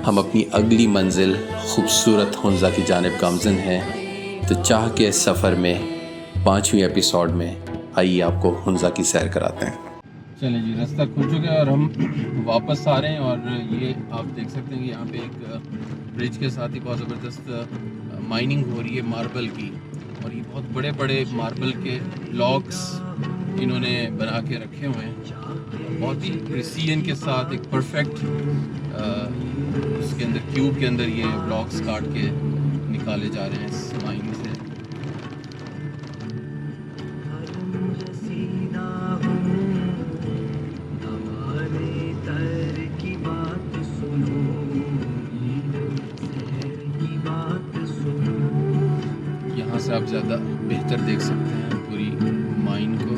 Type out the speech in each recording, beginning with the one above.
हम अपनी अगली मंजिल खूबसूरत हुंज़ा की जानिब गामज़न हैं। तो चाह के इस सफ़र में 5वीं एपिसोड में आइए आपको हुंज़ा की सैर कराते हैं। चलें जी, रास्ता खुल चुका है और हम वापस आ रहे हैं। और ये आप देख सकते हैं कि यहाँ पे एक ब्रिज के साथ ही बहुत ज़बरदस्त माइनिंग हो रही है मार्बल की। और ये बहुत बड़े बड़े मार्बल के ब्लॉक्स इन्होंने बना के रखे हुए हैं, बहुत ही प्रिसीजन के साथ एक परफेक्ट उसके अंदर क्यूब के अंदर ये ब्लॉक्स काट के निकाले जा रहे हैं इस माइन से। यहाँ से आप ज़्यादा बेहतर देख सकते हैं पूरी माइन को।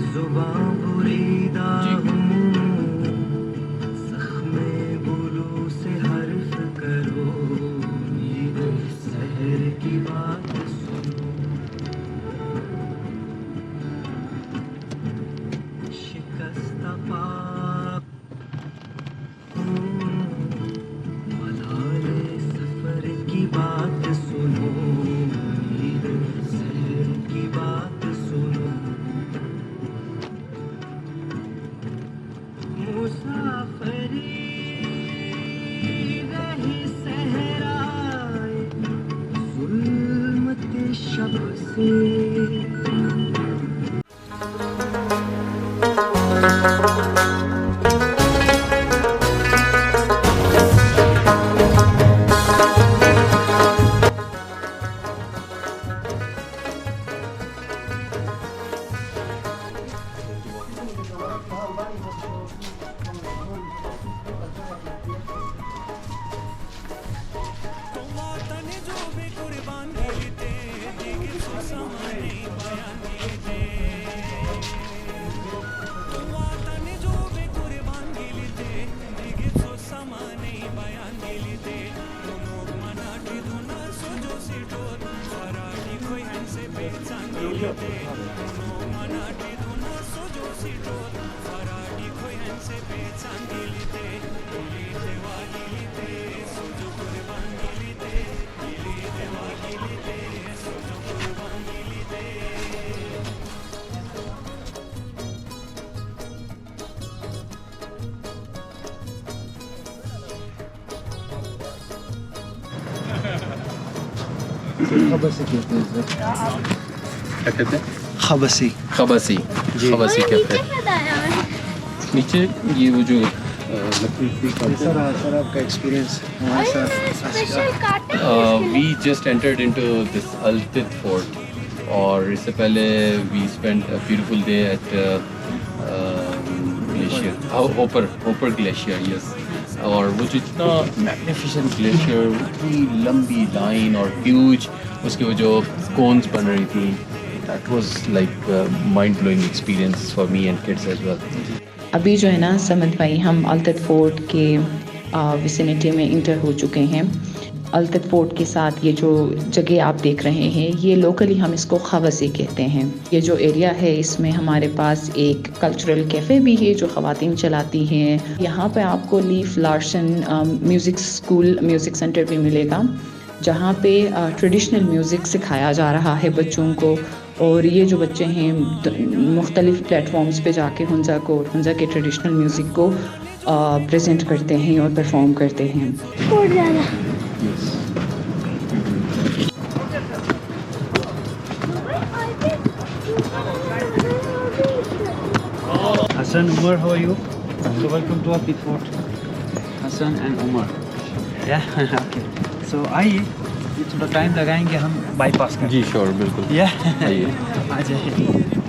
खबसी कहते हैं। क्या कहते हैं? खबसी खबसी खबसी कहते हैं। नीचे ये वो जो सर आपका एक्सपीरियंस हमारे साथ। We just entered into this Altit fort और इससे पहले we spent a beautiful day at glacier Hopar glacier. Yes, और वो जो इतना मैग्निफिसेंट ग्लेशियर, इतनी लंबी लाइन और ह्यूज उसके वो जो कोन्स बन रही थी, that was like mind blowing experience for me and kids as well. अभी जो है ना समद भाई, हम अल्तिद फोर्ट के विसिनिटी में इंटर हो चुके हैं। अल्तिद फोर्ट के साथ ये जो जगह आप देख रहे हैं, ये लोकली हम इसको खवसी कहते हैं। ये जो एरिया है इसमें हमारे पास एक कल्चरल कैफ़े भी है जो ख़वातीन चलाती हैं। यहाँ पे आपको leaf Larsen music school music centre भी मिलेगा, जहाँ पे ट्रेडिशनल म्यूज़िक सिखाया जा रहा है बच्चों को। और ये जो बच्चे हैं मुख्तलिफ़ प्लेटफॉर्म्स पे जाके हुंज़ा के ट्रेडिशनल म्यूज़िक को प्रेजेंट करते हैं और परफॉर्म करते हैं। Hassan, Umar, how are you? So welcome to Api Fort. Hassan and Umar. Yeah, okay. So आइए, ये थोड़ा टाइम लगाएंगे हम बाईपास का। जी श्योर, बिल्कुल। आइए, आ जाइए।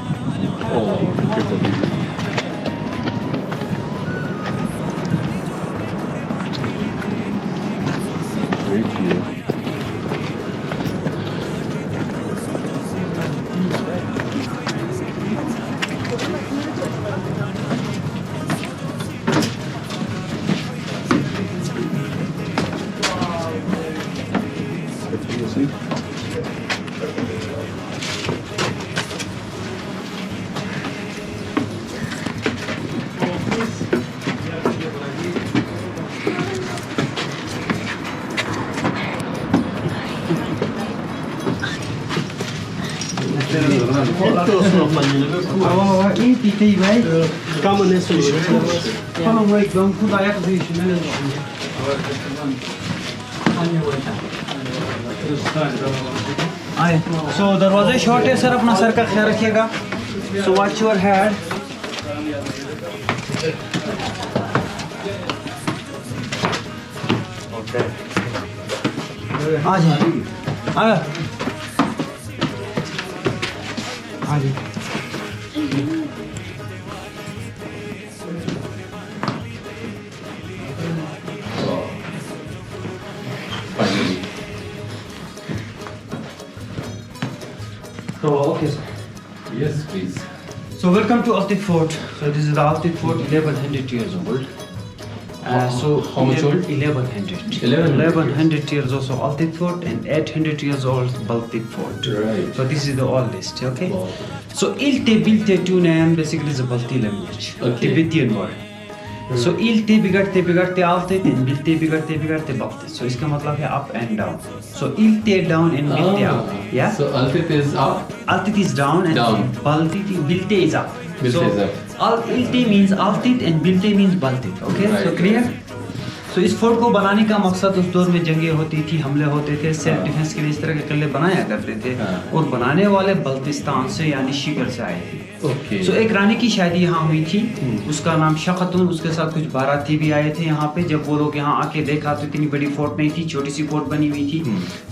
सो दरवाजे शॉर्ट है सर, अपना सर का ख्याल रखिएगा। So watch your head. आ जाए आ जाए। Finally. So okay sir. Yes, please. So welcome to Altit Fort. So this is the Altit Fort, 1100 years old. So how much old? 1100. 1100 years old. So Altit Fort and 800 years old Baltic Fort. Right. So this is the oldest. Okay. Wow. So Ilte Bilte Tunem basically is a Balti language. Okay. Tibetan word. So Ilte बिगड़ते Altit and Bilte बिगड़ते Balti. So इसका मतलब है up and down. So Ilte down and Bilte up. Yeah. So Altit is up. Altit is down and Down. Bilte is up. Bilte So is up. Ilte means Altit and Bilte means Baltit. Okay. Right. So clear? So इस fort को बनाने का मकसद उस दौर में जंगें होती थी, हमले होते थे, सेल्फ डिफेंस के लिए इस तरह के किले बनाया करते थे। और बनाने वाले बल्तिस्तान से यानी शिकर से आए थे। Okay. सो एक रानी की शादी यहाँ हुई थी, उसका नाम शखतुन, उसके साथ कुछ बाराती भी आए थे यहाँ पे। जब वो लोग यहाँ आके देखा तो इतनी बड़ी फोर्ट नहीं थी, छोटी सी फोर्ट बनी हुई थी।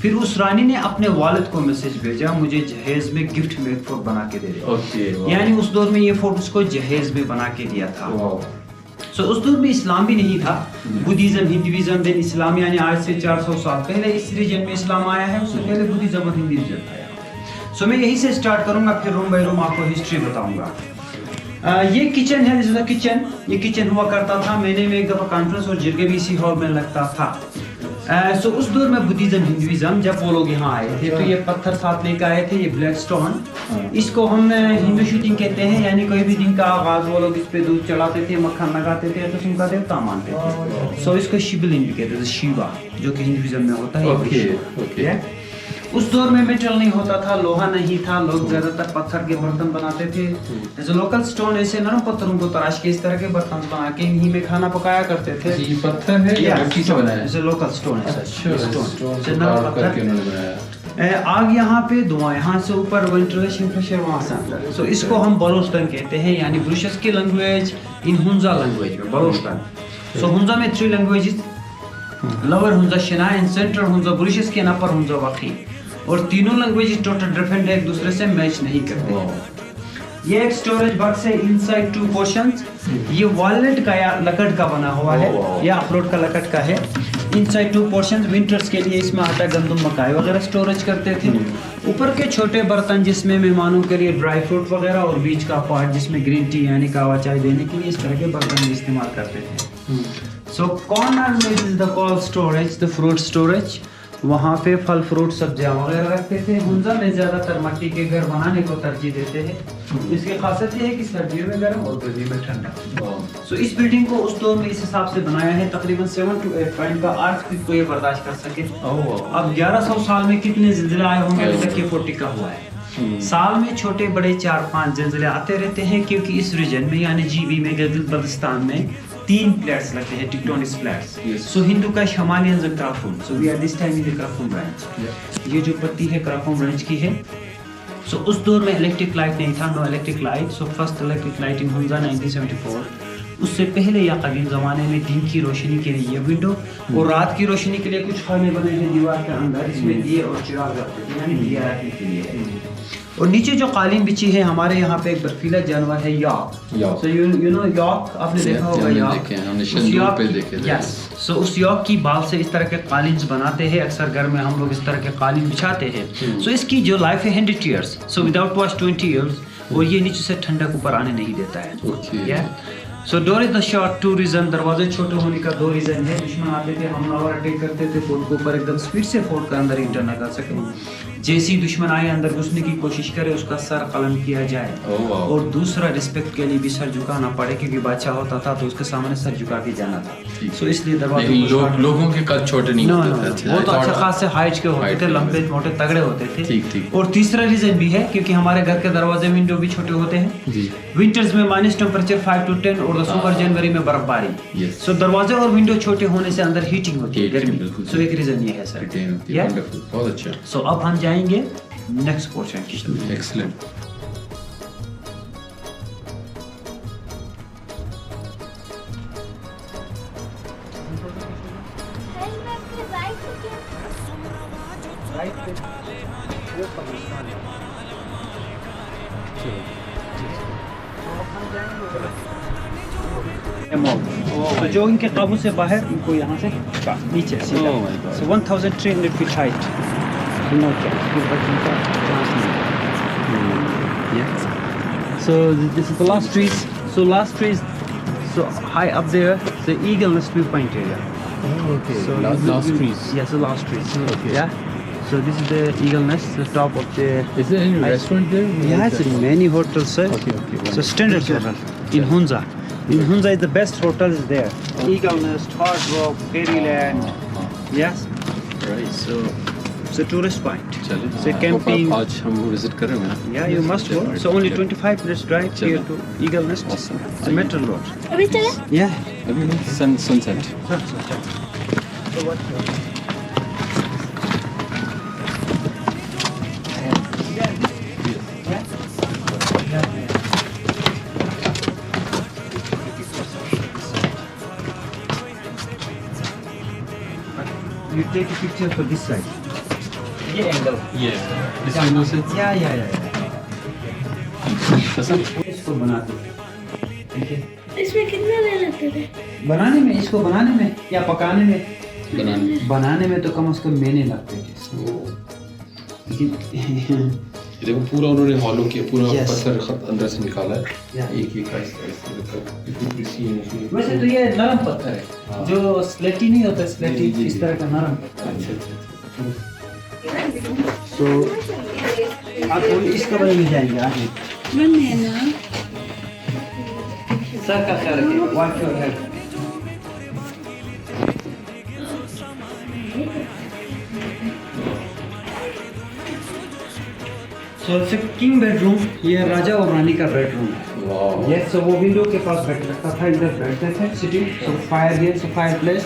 फिर उस रानी ने अपने वालिद को मैसेज भेजा, मुझे जहेज में गिफ्ट में एक फोर्ट बना के दे दे। Okay. Wow. यानी उस दौर में ये फोर्ट उसको जहेज में बना के दिया था। Wow. सो उस दौर में इस्लाम भी नहीं था, बुद्धिज्म, हिंदुइज्म, देन इस्लाम, यानी आज से 400 साल पहले इस रीजन में इस्लाम आया है, उससे पहले बुद्धिज्म और हिंदुइज्म आया। सो मैं यहीं से स्टार्ट करूंगा, फिर रूम बाय रूम आपको हिस्ट्री बताऊंगा। ये किचन है, दिस इज द किचन। ये किचन हुआ करता था, महीने में एक दफा कॉन्फ्रेंस और जिरगे भी इसी हॉल में लगता था। सो उस दौर में बुद्धिज्म, हिंदुइज्म, जब वो लोग यहाँ आए थे तो ये पत्थर साथ लेकर आए थे, ये ब्लैक स्टोन। इसको हम हिंदू शूटिंग कहते हैं, यानी कोई भी दिन का आगाज वो लोग इस पे दूध चढ़ाते थे, मक्खन लगाते थे, तो उनका देवता मानते थे। सो इसको शिवलिंग भी कहते थे, शिवा, जो कि हिंदुइज्म में होता है। Okay. उस दौर में मेटल नहीं होता था, लोहा नहीं था, लोग ज्यादातर पत्थर के बर्तन बनाते थे। जैसे लोकल स्टोन, ऐसे नरम पत्थरों को तराश के इस तरह के बर्तन बना के इन्हीं में खाना पकाया करते थे। ये पत्थर है या मिट्टी से बना है? जैसे लोकल स्टोन है। अच्छा, स्टोन से को नरम carve करके पत्थर। उन्होंने बनाया। आग यहाँ पे, धुआं यहाँ से ऊपर, वेंटिलेशन प्रेशर वहाँ से अंदर। सो इसको हम बलोस्टन कहते हैं, यानी ब्रुशस की लैंग्वेज, इन हुंजा लैंग्वेज में बलोस्टन। सो हुंजा में 3 languages, lower Hunza Shina and central Hunza Burushaski के, अपर हुंजा वाकी। और तीनों लैंग्वेजेस टोटल डिफरेंट है, एक दूसरे से मैच नहीं करते। ये एक स्टोरेज बॉक्स है, इनसाइड 2 पोर्शंस। ये वॉलनट का या लकड़ का बना हुआ है, या अखरोट का लकड़ का है। इनसाइड 2 पोर्शंस, विंटर्स के लिए इसमें आटा, गंदम, मकाई वगैरह स्टोरेज करते थे। ऊपर के छोटे बर्तन जिसमें मेहमानों के लिए ड्राई फ्रूट वगैरह, और बीच का पार्ट जिसमें ग्रीन टी यानी कावा चाय देने के लिए इस तरह के बर्तन इस्तेमाल करते थे। सो कॉर्नर में is the call storage, the fruit storage. वहाँ पे फल फ्रूट सब्जियाँ वगैरह रखते थे। हुंजा में ज़्यादातर मट्टी के घर बनाने को तरजीह देते हैं। इसकी खासियत ये है कि सर्दियों में गर्म और गर्मी में ठंडा। सो इस बिल्डिंग को उस दौर में इस हिसाब से बनाया है, तकरीबन 7 to 8 पॉइंट का अर्थक्वेक को ये बर्दाश्त कर सके। अब 1100 साल में कितने ज़िलज़िले आए होंगे अभी तक ये 40 का हुआ है। साल में छोटे बड़े 4-5 ज़िलज़िले आते रहते हैं, क्योंकि इस रीजन में यानी जीबी में, गिलगित बल्तिस्तान में 3 प्लेट्स लगते हैं, टेक्टोनिक प्लेट्स। सो हिंदू का Himalayan Karakoram, so we are this time in the Karakoram branch. ये जो पत्ती है क्राफून ब्रांच की है। सो उस दौर में इलेक्ट्रिक लाइट नहीं था, no electric light. So first electric light in Hunza 1974। उससे पहले या कदीम ज़माने में दिन की रोशनी के लिए ये विंडो, और रात की रोशनी के लिए कुछ खाने बने हैं दीवार के अंदर, इसमें दिए और चिराग रखते थे, यानी दिया रखने के लिए। और नीचे जो कालीन बिछी है, हमारे यहाँ पे एक बर्फीला जानवर है yak. So you know yak, आपने देखा होगा यॉक, हमने शंदूर पे देखे थे। यस। सो उस यॉक की बाल से इस तरह के कालीन्स बनाते हैं, अक्सर घर में हम लोग इस तरह के कालीन बिछाते हैं। सो इसकी जो लाइफ है 100 years, so without wash 20 years, और ये नीचे से ठंडक ऊपर आने नहीं देता है। So door is the short, 2 reason, दरवाजे छोटे होने का 2 रीजन है। दुश्मन आते थे, हमलावर अटैक करते थे, फोर्ट के ऊपर एकदम स्पीड से फोर्ट के अंदर इंटर न कर सके। जैसे ही दुश्मन आए अंदर घुसने की कोशिश करे, उसका सर कलम किया जाए। और दूसरा रिस्पेक्ट के लिए भी सर झुकाना पड़े, क्योंकि बादशाह होता था तो उसके सामने सर झुका के जाना था। सो इसलिए दरवाजे लोगों के कद छोटे नहीं होते थे, वो तो अच्छा खासे हाइट के होते थे, लंबे मोटे तगड़े होते थे। ठीक। और तीसरा रीजन भी है, क्योंकि हमारे घर के दरवाजे विंडो भी छोटे होते हैं जी। विंटर्स में माइनस टेम्परेचर 5 to 10 और दिसंबर जनवरी में बर्फबारी। Yes. सो दरवाजे और विंडो छोटे होने से अंदर हीटिंग होती है, गर्मी। बिल्कुल। सो एक रीजन ये है सर। वंडरफुल, बहुत अच्छा। सो अब हम जाएंगे नेक्स्ट पोर्शन की तरफ। एक्सीलेंट। तो जो इनके काबू से बाहर, इनको यहाँ से नीचे सीधा। सो 1300 feet height. So this is the last trees. So last trees, so high up there, the eagle nest viewpoint area. Okay. So last trees. Yes, the last trees. Okay. Yeah. So this is the eagle nest, the top of the. Is there any restaurant there? Yes, many hotels, sir. Okay. So standard hotel in Hunza. In Hunza is the best hotels there. Eagle Nest, Hard Rock, Fairyland. Yes. Right. So it's a tourist point. चलिए। So camping. आज हम visit कर रहे हैं। Yeah, you must go. So only 25 minutes drive here to Eagle Nest. Awesome. It's a metro road. अभी चले? Yeah. अभी नहीं, sunset. So what? You take a picture for this side. ये angle. Yeah. This window से। Yeah. पसंद? इसको बनाते थे, ठीक है? इसमें कितना देर लगते थे? बनाने में, इसको बनाने में या पकाने में? बनाने। बनाने में तो कम से कम महीने लगते थे। लेकिन देखो पूरा उन्होंने हॉलो किया, पूरा Yes. पत्थर खत अंदर से निकाला है। Yeah. एक का इतनी प्रिसीजन है। वैसे तो ये नरम पत्थर है, हाँ। जो स्लेटी नहीं होता, स्लेटी जी। इस तरह का नरम पत्थर है। So आप इस कमरे में जाएंगे आगे। सर का ख्याल रखिए, watch your head. So it's a king bedroom. ये राजा और रानी का बेडरूम है। वाह। Yes, so वो विंडो के पास बैठ रखा था, इधर बैठते थे sitting. So fire here, so fireplace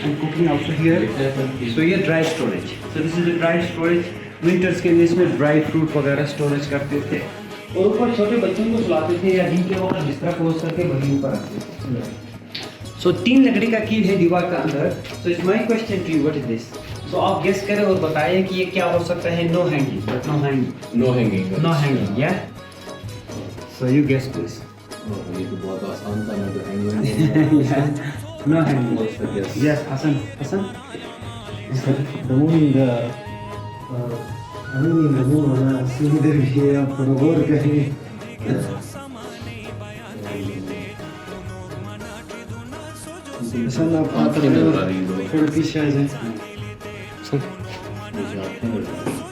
and cooking also here. So ये dry storage. So this is the dry storage. Winters के लिए इसमें dry fruit वगैरह storage करते थे। और ऊपर छोटे बच्चों को सुलाते थे या दिन के वक्त बिस्तर पोस करके वहीं ऊपर रखते थे। So 3 लकड़ी का कील है दीवार का अंदर। So it's my question to you, what is this? So आप गेस करें और बताइए कि ये क्या हो सकता है। No hanging, but no hanging. No hanging. No hanging, yeah? So you guess please. ये तो बहुत आसान था, मैं तो hanging। Yeah. No hanging. Yes. Yes, Hassan. Hassan? The moon, the moon वाला सीन इधर भी है, आप थोड़ा गौर करें। हसन आप आँखें नजर आ रही हैं। थोड़ा पीछे आ जाए। मुझे आँखें नजर आ रही हैं।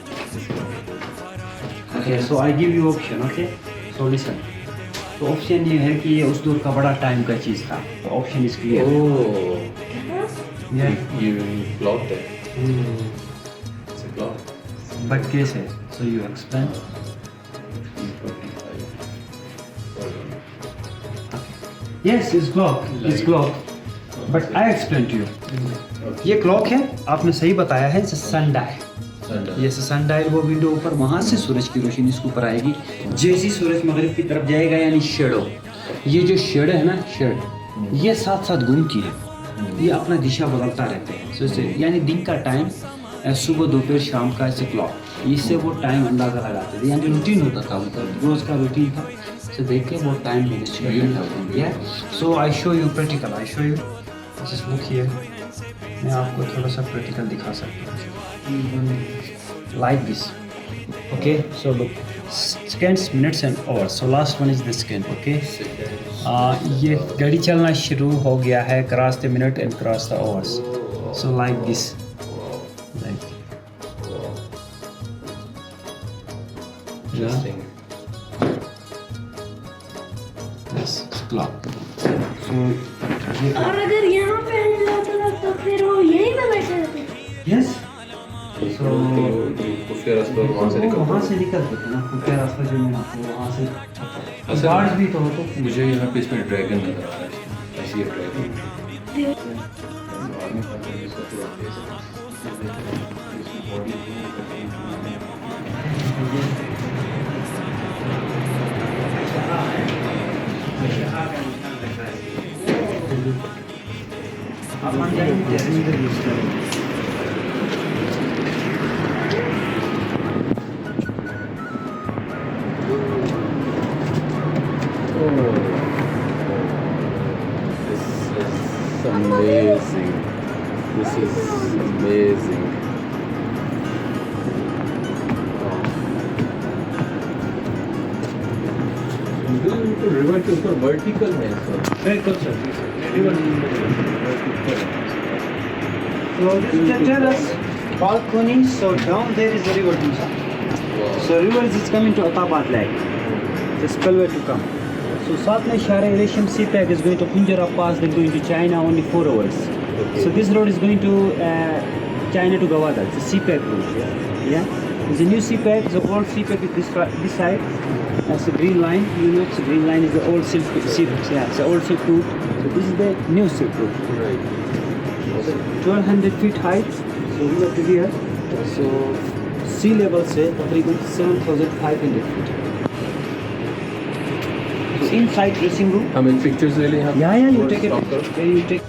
Okay, so I give you option, okay? So listen. तो ऑप्शन ये है कि ये उस दौर का बड़ा टाइम का चीज़ था। तो option is clear. Oh, Yeah. ये क्लॉक है। It's a clock. But कैसे? So you explain. Yes, it's clock. It's clock. But I explain to you. ये क्लॉक है, आपने सही बताया है, सन डायल। ये सन डायल वो विंडो ऊपर, वहाँ से सूरज की रोशनी इसके ऊपर आएगी। जैसे ही सूरज मगरिब की तरफ जाएगा, यानी शेडो, ये जो शेड है ना, शेड ये साथ साथ घूमती है, ये अपना दिशा बदलता रहते हैं। So, यानी दिन का टाइम, सुबह दोपहर शाम का ऐसे क्लॉक, इससे वो टाइम अंदाजा लगाते थे, यानी रूटीन होता था उनका, रोज का रूटीन था। So देख के वो time so I show you practical, I show you just look here. मैं आपको थोड़ा सा प्रैक्टिकल दिखा सकता हूँ, like this. Okay, so look, seconds, minutes and hours. So last one is the second, okay? ये घड़ी चलना शुरू हो गया है, cross the minute and cross the hours. So like this, like. Interesting. Yes, clock. So और अगर यहाँ पे हम जाते तो फिर वो यहीं पे बैठे रहते। yes. तो खुफिया रास्ता वहाँ से निकल वहाँ से निकलते थे ना, खुफिया रास्ता जो है आपको वहाँ से अच्छा। गार्ड्स भी तो होते। मुझे यहाँ पे इसमें ड्रैगन नजर आ रहा है, ऐसी है ड्रैगन। आप मान जाएंगे इधर यूज करेंगे। Amazing. This is amazing. River के ऊपर वर्टिकल है बिल्कुल sir. So this is the terrace balcony. So down there is the river Musa. So river is coming to Atabad Lake. The spillway to come. So साथ में Shara Elation CPAC is going to Punjara Pass, then going to China only 4 hours. So this road is going to China to Gawada. It's a CPAC route. Yeah. It's a new CPAC. The old CPAC is this side. That's the green line. You know, the green line is the old silk route. Yeah, it's the old silk route. So this is the new silk route. Right. 1200 feet height. So we are to here. So sea level से तकरीबन 7500 feet. So inside dressing room. हमें pictures ले लें यहाँ। Yeah, you take it. Stop करो। Then you take.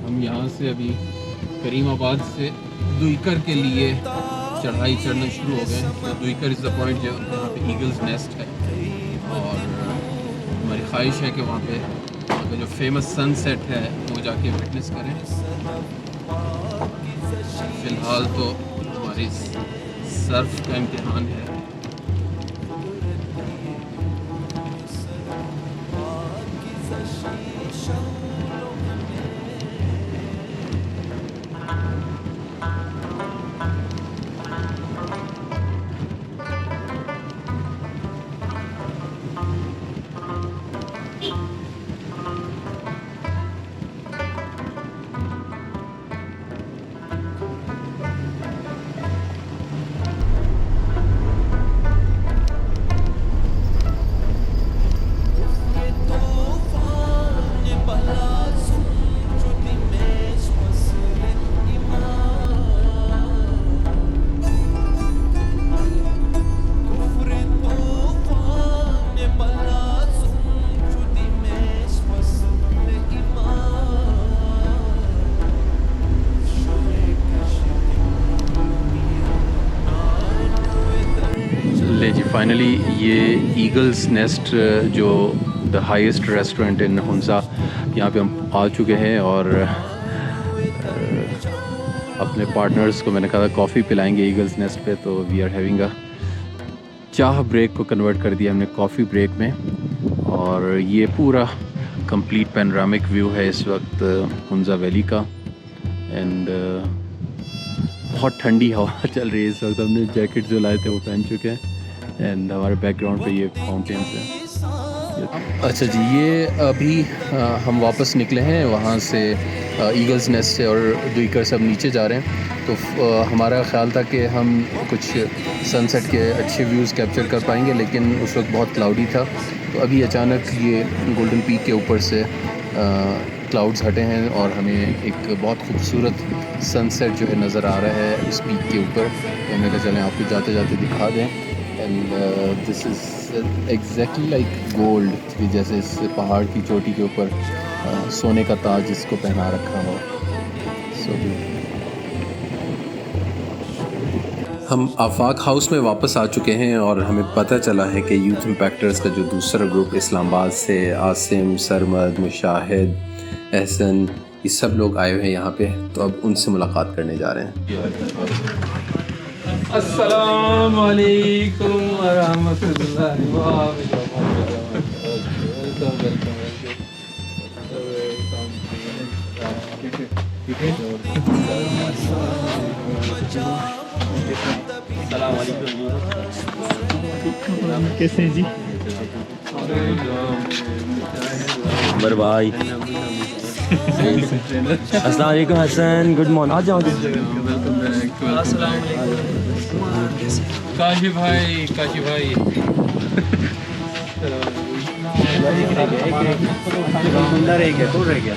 हम यहाँ से अभी करीमाबाद से दुईकर के लिए चढ़ाई चढ़ना शुरू हो गए हैं। तो दुईकर इज़ द पॉइंट जो यहाँ पे ईगल्स नेस्ट है, और हमारी ख्वाहिश है कि वहाँ पे जो फेमस सनसेट है वो जाके विटनेस करें। फ़िलहाल तो हमारी सर्फ का इम्तिहान है। तूफान बला जी फाइनली ये ईगल्स नेस्ट जो the highest restaurant in Hunza, यहाँ पे हम आ चुके हैं और अपने पार्टनर्स को मैंने कहा कॉफ़ी पिलाएंगे ईगल्स नेस्ट पे, तो वी आर हैविंग अ चाह ब्रेक को कन्वर्ट कर दिया हमने कॉफ़ी ब्रेक में। और ये पूरा कंप्लीट पैनोरामिक व्यू है इस वक्त हुंजा वैली का। एंड बहुत ठंडी हवा चल रही है इस वक्त। हमने जैकेट जो लाए थे वो पहन चुके हैं एंड हमारे बैकग्राउंड पे ये फाउंटेन्स है। अच्छा जी, ये अभी हम वापस निकले हैं वहाँ से ईगल्स नेस्ट से और दुईकर सब नीचे जा रहे हैं। तो हमारा ख़्याल था कि हम कुछ सनसेट के अच्छे व्यूज़ कैप्चर कर पाएंगे, लेकिन उस वक्त बहुत क्लाउडी था। तो अभी अचानक ये गोल्डन पीक के ऊपर से क्लाउड्स हटे हैं और हमें एक बहुत खूबसूरत सनसेट जो है नज़र आ रहा है उस पीक के ऊपर। तो हमने कहा चलें आपको जाते जाते दिखा दें। And this is exactly like gold, कि जैसे इस पहाड़ की चोटी के ऊपर सोने का ताज जिसको पहना रखा हो। सो हम आफाक हाउस में वापस आ चुके हैं और हमें पता चला है कि यूथ इम्पैक्टर्स का जो दूसरा ग्रुप इस्लामाबाद से आसिम, सरमद, मुशाहिद, एहसन, ये सब लोग आए हुए हैं यहाँ पे। तो अब उनसे मुलाकात करने जा रहे हैं। अस्सलाम वालेकुम व रहमतुल्लाहि व बरकातहू। कैसे हैं जी? उमर भाई, अस्सलाम वालेकुम हसन, गुड मॉर्निंग। आ जाओ। काशी भाई, काशी भाई अंदर एक है, कौन रह गया?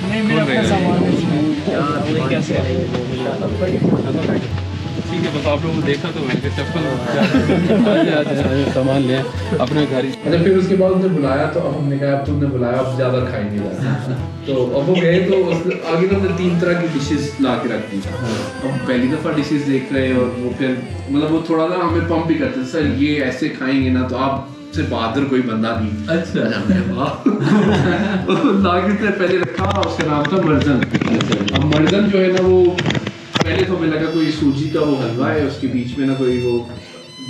ठीक है, बस आप लोगों को देखा तो मैंने चप्पल सामान ले अपने घर ही। अच्छा, फिर उसके बाद उसने बुलाया तो अब हमने कहा अब तुमने बुलाया, अब ज़्यादा खाएंगे। तो अब वो गए तो आगे ना हमने 3 तरह की डिशेस ला के रख दी। अब पहली दफ़ा डिशेस देख रहे हैं और वो फिर मतलब वो थोड़ा ना हमें पंप भी करते सर ये ऐसे खाएंगे ना तो आप से बहादुर कोई बंदा नहीं। अच्छा ला के पहले रखा, उसका नाम था मर्जन। अब मर्जन जो है ना वो पहले तो हमें लगा कोई सूजी का वो हलवा है, उसके बीच में ना कोई वो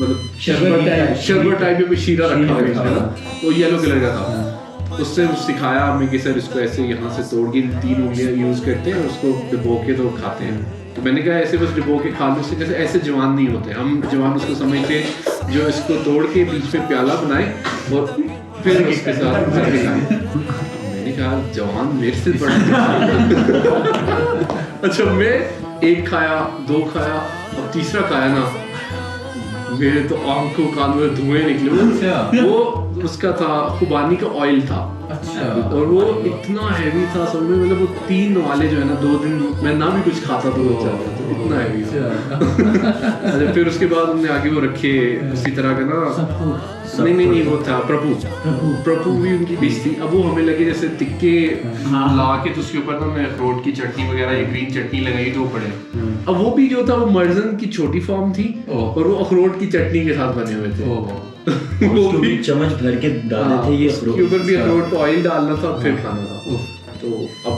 मतलब शरबत टाइप में शीरा रखा हुआ है ना, तो येलो कलर का था। उससे सिखाया हमें कि सर इसको ऐसे यहाँ से तोड़ के 3 उंगलियाँ यूज़ करते हैं और उसको डुबो के तो खाते हैं। तो मैंने कहा ऐसे बस डुबो के खा लो, उससे जैसे ऐसे जवान नहीं होते। हम जवान उसको समझते जो इसको तोड़ के बीच में प्याला बनाए और फिर उसके साथ खाए। मैंने कहा जवान मेरे से बड़ा। अच्छा, मैं 1 खाया, 2 खाया, अब तीसरा खाया ना, मेरे तो आंखों कानों में धुएं निकले। वो उसका था खुबानी का ऑयल था। अच्छा। और वो इतना हैवी था सब में, मतलब वो 3 वाले जो है ना 2 दिन मैं ना भी कुछ खाता तो इतना हैवी था। अच्छा, फिर उसके बाद हमने आगे वो रखे उसी तरह का ना, नहीं वो था प्रभु भी उनकी डिश थी। अब वो हमें लगे जैसे टिक्के ला के तो उसके ऊपर ना मैं अखरोट की चटनी वगैरह या ग्रीन चटनी लगाई तो पड़े। अब वो भी जो था वो मर्जन की छोटी फॉर्म थी और वो अखरोट की चटनी के साथ बने हुए थे। वो भी चम्मच भर के डाले थे ये अखरोट, उसके ऊपर भी अखरोट को ऑयल डालना था फिर खाना था। तो अब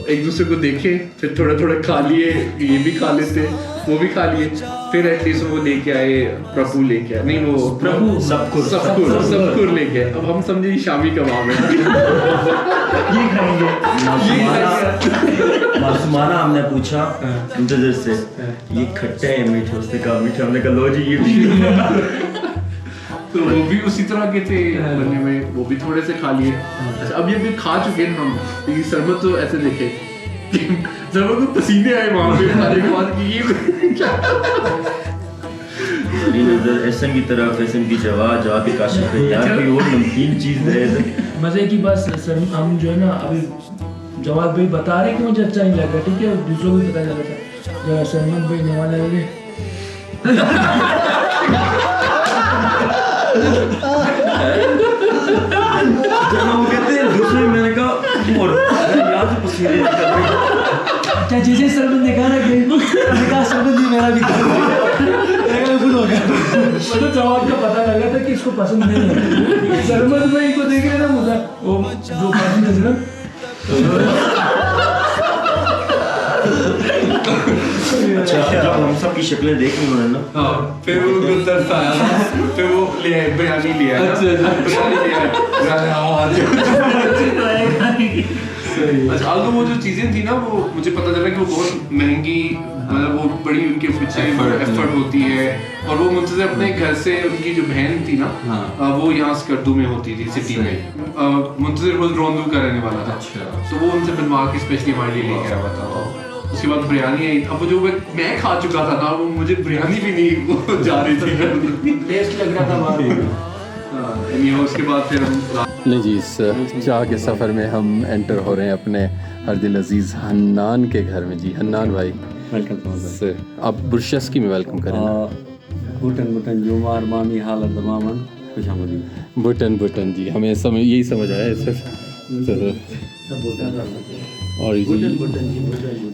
एक दूसरे को देखे, फिर थोड़ा थोड़ा खा लिए, ये भी खा लेते, वो भी खा लिए। फिर एटलीस्ट वो लेके आए, प्रभु लेके आए, नहीं वो प्रभु सबकुर लेके आए। अब हम समझे शामी कबाब है। ये खाएंगे। मासूमाना हमने पूछा इंतजार से ये खट्टे है मीठे, उसने कहा मीठे, हमने कहा लो जी ये भी। तो वो भी उसी तरह के थे बनने में, वो भी थोड़े से खा लिए। अच्छा, अब ये भी खा चुके हैं हम। लेकिन सरमत तो ऐसे देखे, सरमत को पसीने आए वहाँ पे खाने के बाद कि ये क्या। नजर एहसन की तरफ, एहसन की जवाब के काशिफ है यार, कोई और नमकीन चीज़ है। मज़े की बात सर, हम जो है ना अभी जवाब भाई बता रहे कि मुझे अच्छा नहीं लगा, ठीक है, दूसरों को भी पता चला था। सरमत भाई नवाज लगे दूसरे मैंने कहा और याद से पसीने निकल रहे। अच्छा, जैसे सरमत ने कहा ना कि सरमत जी मेरा भी मतलब जवाब का पता लगा था कि इसको पसंद नहीं है। सरमद भाई को देख रहे ना मुझे वो जो पसंद है ना अच्छा जब हम सब की शक्लें देख ली उन्होंने ना, हाँ, फिर वो गुलदस्त आया ना, फिर वो ले आए, बिरयानी ले आया, बिरयानी ले आया, बिरयानी अच्छा आलू वो जो चीज़ें थी ना वो मुझे पता चला कि वो बहुत महंगी, मतलब वो बड़ी उनके पीछे एफर्ट होती है। और वो मुझसे अपने घर से उनकी जो बहन थी ना, वो यहाँ स्कर्दू में होती थी सिटी में, मुझसे वो रोंदू का रहने वाला था, तो वो उनसे बनवा के स्पेशली हमारे लिए लेके आया था। उसके बाद बिरयानी आई, अब वो जो मैं खा चुका था ना, वो मुझे बिरयानी भी नहीं जा रही थी, टेस्ट लग रहा था बाहर। उसके बाद फिर हम नहीं जी, इस चाह के सफ़र में हम एंटर हो रहे हैं अपने हर दिल अजीज़ हन्नान के घर में। जी हन्नान भाई वेलकम सर, आप बुरशस्की में वेलकम करें ना। बुटन जुमार मामी हालत तमामन खुश आमदीद। बुटन जी, हमें यही समझ आया सर। और जी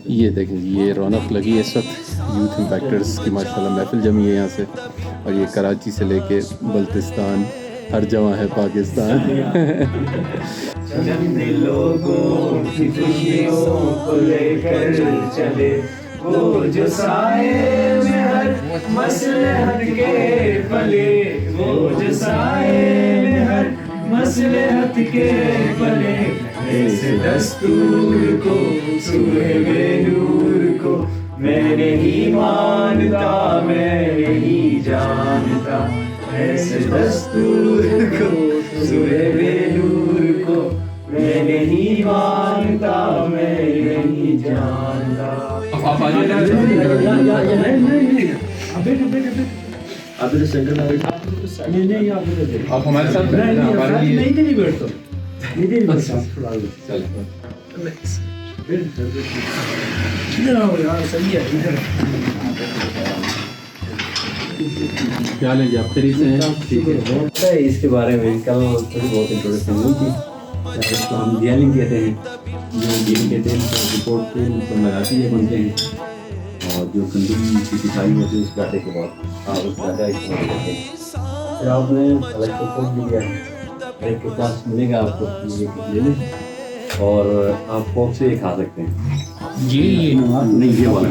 ये देखें जी, ये रौनक लगी है इस वक्त यूथ इम्पैक्टर्स की माशाल्लाह महफिल जमी है यहाँ से। और ये कराची से लेके बल्तिस्तान हर जगह है पाकिस्तान। लोगों की खुशियों को लेकर चले, वो जो साए में हर मसलहत के पले, वो जो साए में हर मसलहत के पले, ऐसे दस्तूर को सूहे बेनूर को मैं नहीं मानता, मैं नहीं जानता, ऐसे दस्तूर को सूहे बेनूर को मैं नहीं मानता, मैं नहीं जानता। आप आ आप हमारे साथ नहीं बैठो सही है इधर क्या लेंगे आप फ्री से हैं? ठीक है। इसके बारे में कल थोड़ी बहुत इंट्रोडक्शन हुई थी। इसको हम जेलिंग कहते हैं, जो जेलिंग कहते हैं रिपोर्ट पे लगाती है बनते हैं, और जो कंडम की सिखाई होती है उस डाटे के बाद आप उस डाटा इस्तेमाल करते हैं। फिर आपने अलग से फोन भी दिया है, एक के पास मिलेगा आपको ले लें, और आप फोक से खा सकते हैं। ये नहीं ये वाला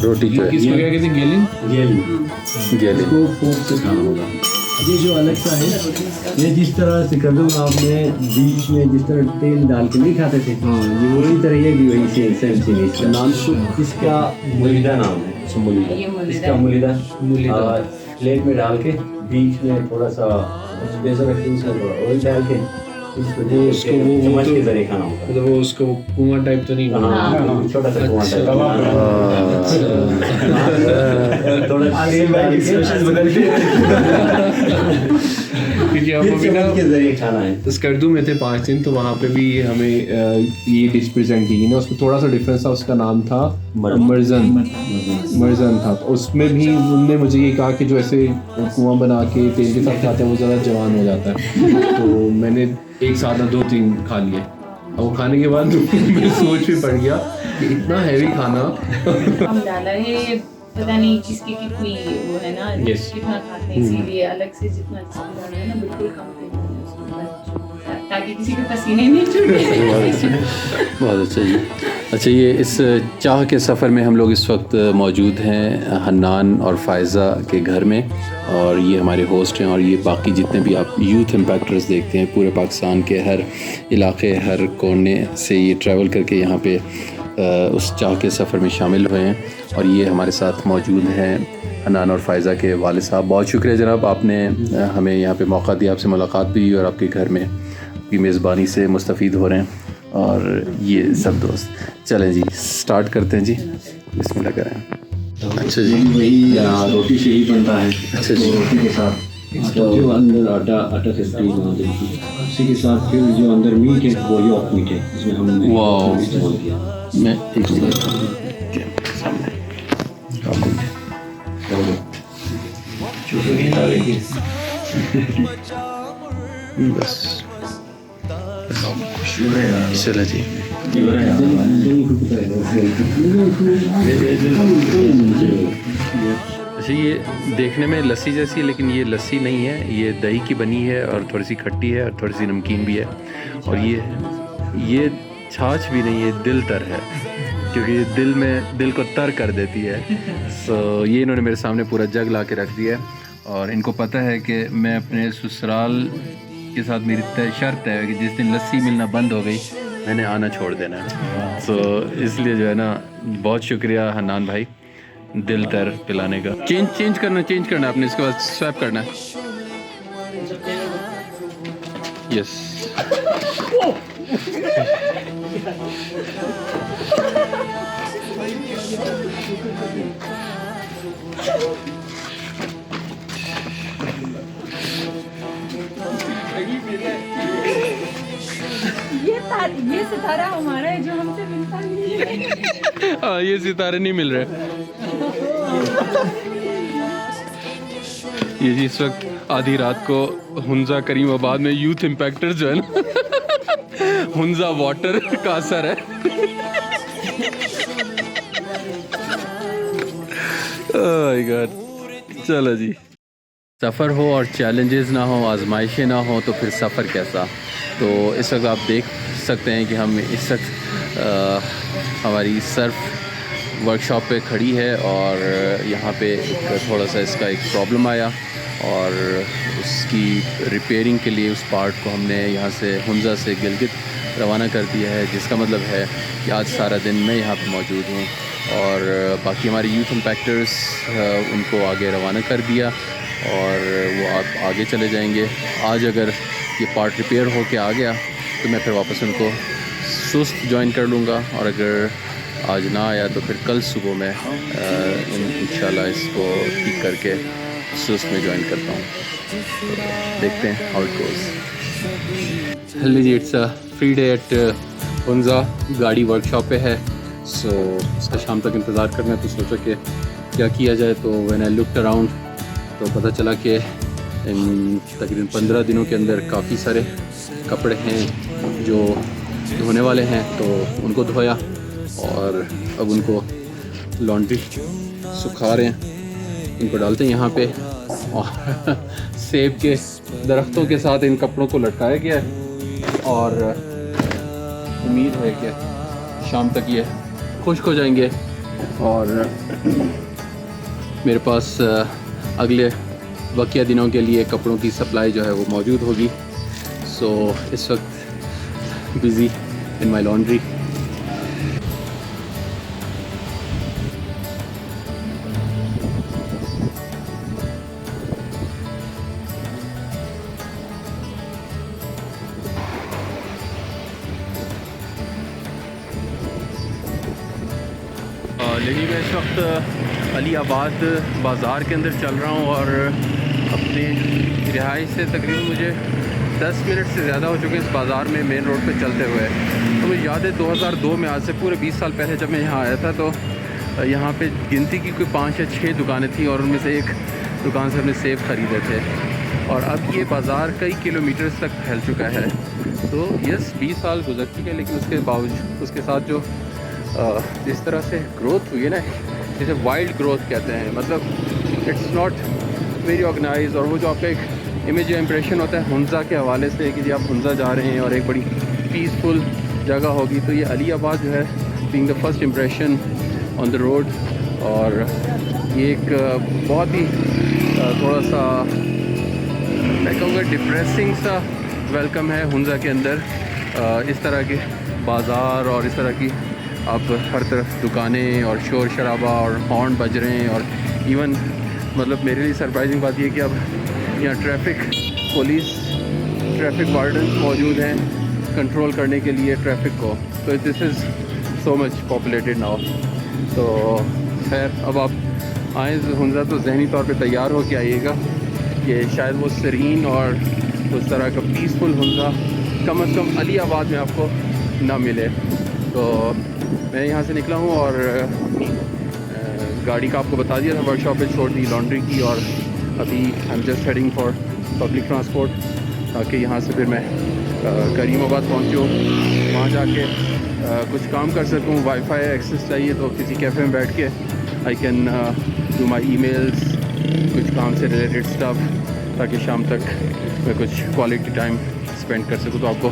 रोटी जो है किसको क्या कहते हैं? गेलिंग इसको फोक से खाना होगा। ये जो अलग सा है, ये जिस तरह से कदम आपने बीच में जिस तरह तेल डाल के नहीं खाते थे, ये वही तरह ये भी वही सेम चीज़। इसका नाम इसका मुलिदा नाम है, इसका मुलिदा प्लेट में डाल के बीच में थोड़ा सा बेसन रख के उसमें थोड़ा ऑयल डाल के इसको चम्मच के जरिए खाना होगा। मतलब वो उसको कुआं टाइप तो नहीं बना? हाँ, छोटा सा कुआं टाइप थोड़ा तेल डाल क्योंकि हम अभी ना के जरिए खाना है। स्कर्दू में थे 5 दिन, तो वहाँ पे भी हमें ये डिश प्रेजेंट की ना, उसको थोड़ा सा डिफरेंस था, उसका नाम था मर्जन था। तो उसमें भी उनने मुझे ये कहा कि जो ऐसे कुआं बना के तेल के साथ खाते हैं वो ज़्यादा जवान हो जाता है। तो मैंने एक साथ ना 2-3 खा लिए, और वो खाने के बाद मेरी सोच भी पड़ गया कि इतना हैवी खाना। हम डाला है, पता नहीं किसकी कितनी वो है ना, Yes. कितना खाते हैं, इसीलिए अलग से जितना डालना है ना बिल्कुल कम करना, ताकि किसी के पसीने नहीं छूटे। बहुत अच्छा जी। अच्छा, ये इस चाह के सफ़र में हम लोग इस वक्त मौजूद हैं हन्नान और फ़ायज़ा के घर में, और ये हमारे होस्ट हैं। और ये बाकी जितने भी आप यूथ इम्पैक्टर्स देखते हैं, पूरे पाकिस्तान के हर इलाके, हर कोने से ये ट्रैवल करके यहाँ पे उस चाह के सफ़र में शामिल हुए हैं। और ये हमारे साथ मौजूद हैं हन्नान और फ़ायज़ा के वालिद साहब। बहुत शुक्रिया जनाब, आपने हमें यहाँ पे मौका दिया, आपसे मुलाकात भी हुई और आपके घर में की मेज़बानी से मुस्तफ़ीद हो रहे हैं। और ये सब दोस्त, चलें जी स्टार्ट करते हैं जी, बिस्मिल्लाह करें। अच्छा जी, वही रोटी से ही बनता है। अच्छा जी, रोटी के साथ जो अंदर आटा से फ्रीज बना देती है, उसी के साथ फिर जो अंदर मीट है वो यॉक मीट है, इसमें हमने वाह। इस्तेमाल किया। मैं एक सामने बस चला जी। अच्छा, ये देखने में लस्सी जैसी है लेकिन ये लस्सी नहीं है, ये दही की बनी है और थोड़ी सी खट्टी है और थोड़ी सी नमकीन भी है। और ये छाछ भी नहीं, ये दिल तर है, क्योंकि दिल को तर कर देती है। सो ये इन्होंने मेरे सामने पूरा जग ला के रख दिया है और इनको पता है कि मैं अपने ससुराल के साथ मेरी तय शर्त है कि जिस दिन लस्सी मिलना बंद हो गई मैंने आना छोड़ देना है। सो इसलिए जो है ना, बहुत शुक्रिया हन्नान भाई दिल तर पिलाने का। चेंज करना आपने, इसके बाद स्वैप करना है। यस, ये सितारा हमारा है जो हमसे मिलता नहीं है। हाँ, ये सितारे नहीं मिल रहे। ये जी इस वक्त आधी रात को हुंजा करीमाबाद में यूथ इम्पैक्टर जो है ना हुंजा वाटर का असर है। ओह गॉड, चलो जी। सफ़र हो और चैलेंजेस ना हो, आजमाइशें ना हो तो फिर सफ़र कैसा। तो इस वक्त आप देख सकते हैं कि हम इस वक्त हमारी सर्फ वर्कशॉप पे खड़ी है और यहाँ पे थोड़ा सा इसका एक प्रॉब्लम आया और उसकी रिपेयरिंग के लिए उस पार्ट को हमने यहाँ से हुंजा से गिलगित रवाना कर दिया है, जिसका मतलब है कि आज सारा दिन मैं यहाँ पे मौजूद हूँ और बाकी हमारे यूथ इम्पैक्टर्स उनको आगे रवाना कर दिया और वो आप आगे चले जाएंगे। आज अगर ये पार्ट रिपेयर हो के आ गया तो मैं फिर वापस उनको सुस्त ज्वाइन कर लूँगा और अगर आज ना आया तो फिर कल सुबह मैं इंशाल्लाह इसको ठीक करके सुस्त में ज्वाइन करता हूँ। तो देखते हैं how it goes. Hello ji, it's a free day at Hunza, गाड़ी वर्कशॉप पे है। सो इसका शाम तक इंतज़ार करना है, तो सोचा कि क्या किया जाए। तो व्हेन आई लुक्ड अराउंड तो पता चला कि तकरीबन 15 दिनों के अंदर काफ़ी सारे कपड़े हैं जो धोने वाले हैं, तो उनको धोया और अब उनको लॉन्ड्री सुखा रहे हैं। इनको डालते हैं यहाँ पे और सेब के दरख्तों के साथ इन कपड़ों को लटकाया गया है और उम्मीद है कि शाम तक ये खुश्क हो जाएंगे और मेरे पास अगले बकिया दिनों के लिए कपड़ों की सप्लाई जो है वो मौजूद होगी। सो इस वक्त बिज़ी इन माई लॉन्ड्री। लेकिन मैं इस वक्त अली आबाद बाज़ार के अंदर चल रहा हूँ और अपने रिहाइश से तकरीबन मुझे 10 मिनट से ज़्यादा हो चुके इस बाज़ार में मेन रोड पे चलते हुए। तो मुझे याद है 2002 में, आज से पूरे 20 साल पहले जब मैं यहाँ आया था तो यहाँ पे गिनती की कोई 5 या 6 दुकानें थी और उनमें से एक दुकान से हमने सेब ख़रीदे थे और अब ये बाज़ार कई किलोमीटर्स तक फैल चुका है। तो यस, 20 साल गुजर चुके हैं, लेकिन उसके बावजूद उसके साथ जो जिस तरह से ग्रोथ हुई है ना, जिसे वाइल्ड ग्रोथ कहते हैं, मतलब इट्स नॉट वेरी ऑर्गेनाइज। और वो जो आपका एक इमेज या इम्प्रेशन होता है हुंजा के हवाले से कि जी आप हुंजा जा रहे हैं और एक बड़ी पीसफुल जगह होगी, तो ये अली आबाद जो है being the first impression on the road, और ये एक बहुत ही थोड़ा सा मैं कहूँगा डिप्रेसिंग सा वेलकम है हुंजा के अंदर। इस तरह के बाज़ार और इस तरह की अब हर तरफ दुकानें और शोर शराबा और हॉर्न बज रहे हैं। और इवन मतलब मेरे लिए सरप्राइजिंग बात ये कि अब यहाँ ट्रैफिक वार्डन्स मौजूद हैं कंट्रोल करने के लिए ट्रैफिक को। तो this is so much populated now. तो खैर अब आप आए हुंजा तो जहनी तौर पे तैयार हो के आइएगा कि शायद वो सरीन और उस तरह का पीसफुल हुंजा कम से कम अली आबाद में आपको ना मिले। तो मैं यहाँ से निकला हूँ और गाड़ी का आपको बता दिया था, वर्कशॉप पे छोड़ दी लॉन्ड्री की, और अभी आई am just heading for public transport ताकि यहाँ से फिर मैं करीमाबाद पहुँचूँ, वहाँ जाके कुछ काम कर सकूँ। वाईफाई एक्सेस चाहिए तो किसी कैफ़े में बैठ के I can do my emails कुछ काम से रिलेटेड स्टफ, ताकि शाम तक मैं कुछ क्वालिटी टाइम स्पेंड कर सकूँ, तो आपको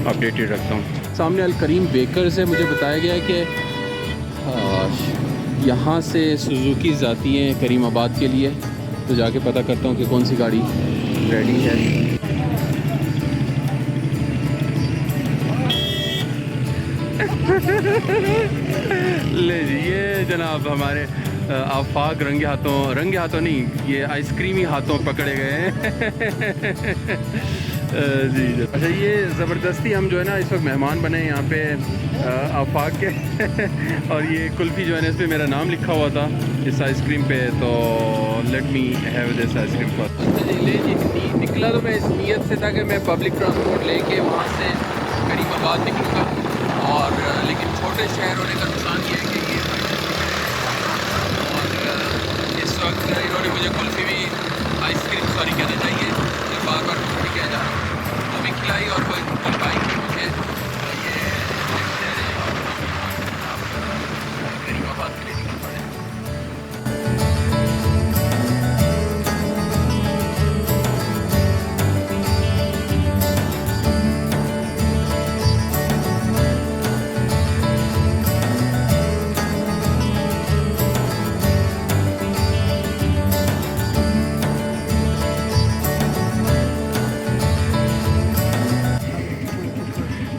अपडेटेड रखता हूँ। सामने अल करीम बेकर से मुझे बताया गया है कि यहाँ से सुजुकी जाती हैं करीमाबाद के लिए, तो जाके पता करता हूँ कि कौन सी गाड़ी रेडी है। ले जी, ये जनाब हमारे आफाक रंगे हाथों नहीं, ये आइसक्रीम ही हाथों पकड़े गए हैं। जी अच्छा, ये ज़बरदस्ती हम जो है ना इस वक्त मेहमान बने यहाँ पे आफाक के और ये कुल्फ़ी जो है ना इस पर मेरा नाम लिखा हुआ था इस आइसक्रीम पे, तो let me have this ice cream first. अच्छा जी, ले जी, निकला तो मैं इस नीयत से था कि मैं पब्लिक ट्रांसपोर्ट लेके वहाँ से करीमाबाद निकलूँगा, और लेकिन छोटे शहर होने का नुकसान ये है कि ये और इस वक्त इन्होंने मुझे कुल्फ़ी भी आइसक्रीम सॉरी कहना चाहिए, मैं बार बार कुल्फ़ी कह जा रहा हूँ, वो भी खिलाई और कोई कुल्फ़ी मुझे ये करीमाबाद के लिए निकल पड़े।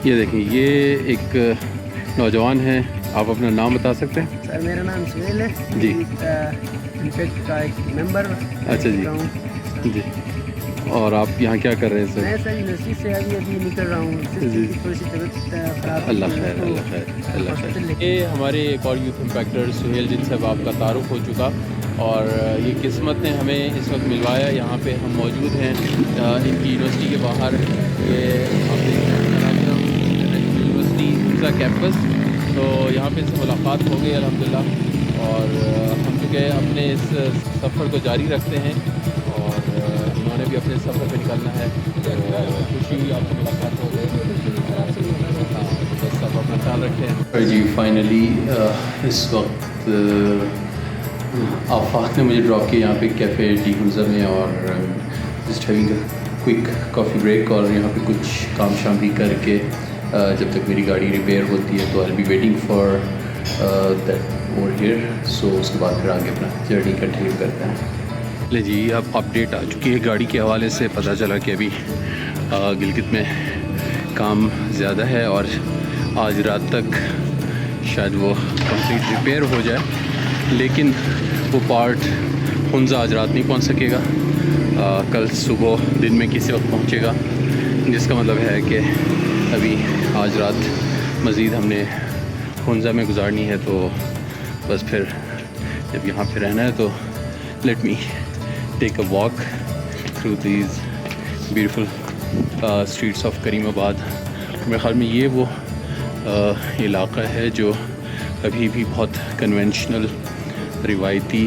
ये देखिए, ये एक नौजवान है, आप अपना नाम बता सकते हैं? सर मेरा नाम सुहेल है जी, इनफेक्ट का एक मेंबर। अच्छा जी, और आप यहाँ क्या कर रहे हैं सर? मैं सर यूनिवर्सिटी से अभी निकल रहा हूँ, थोड़ी सी तबीयत खराब। अल्लाह खैर। ये हमारे एक और यूथ इम्पैक्टर सुहेल जिनसे अब आपका तारुफ हो चुका, और ये किस्मत ने हमें इस वक्त मिलवाया, यहाँ पे हम मौजूद हैं इनकी यूनिवर्सिटी के बाहर। ये आप देख रहे हैं यूनिवर्सिटी का कैंपस, तो यहाँ पे इनसे मुलाकात हो गई अल्हम्दुलिल्लाह, और हम चूँकि अपने इस सफ़र को जारी रखते हैं और इन्होंने भी अपने सफ़र पे निकलना है, तो खुशी हुई आपसे मुलाकात हो गई। हाँ, बस सब अपना ख्याल रखें जी। फाइनली इस वक्त आफाक ने मुझे ड्रॉप किया यहाँ पे कैफ़े डी हुंज़ा में, और just having quick coffee break, और यहाँ पे कुछ काम शाम भी करके जब तक मेरी गाड़ी रिपेयर होती है तो I be waiting for that over here. So उसके बाद फिर आगे अपना जर्नी कंटिन्यू करते हैं। ले जी, अब अपडेट आ चुकी है गाड़ी के हवाले से। पता चला कि अभी गिलगित में काम ज़्यादा है और आज रात तक शायद वो कंप्लीट रिपेयर हो जाए, लेकिन वो पार्ट हुंज़ा आज रात नहीं पहुंच सकेगा, कल सुबह दिन में किसी वक्त पहुंचेगा, जिसका मतलब है कि अभी आज रात मज़ीद हमने हुंज़ा में गुजारनी है। तो बस फिर जब यहाँ पे रहना है तो let me take a walk through these beautiful streets of Karimabad. मेरे ख्याल में ये वो इलाक़ा है जो अभी भी बहुत कन्वेंशनल, रिवायती,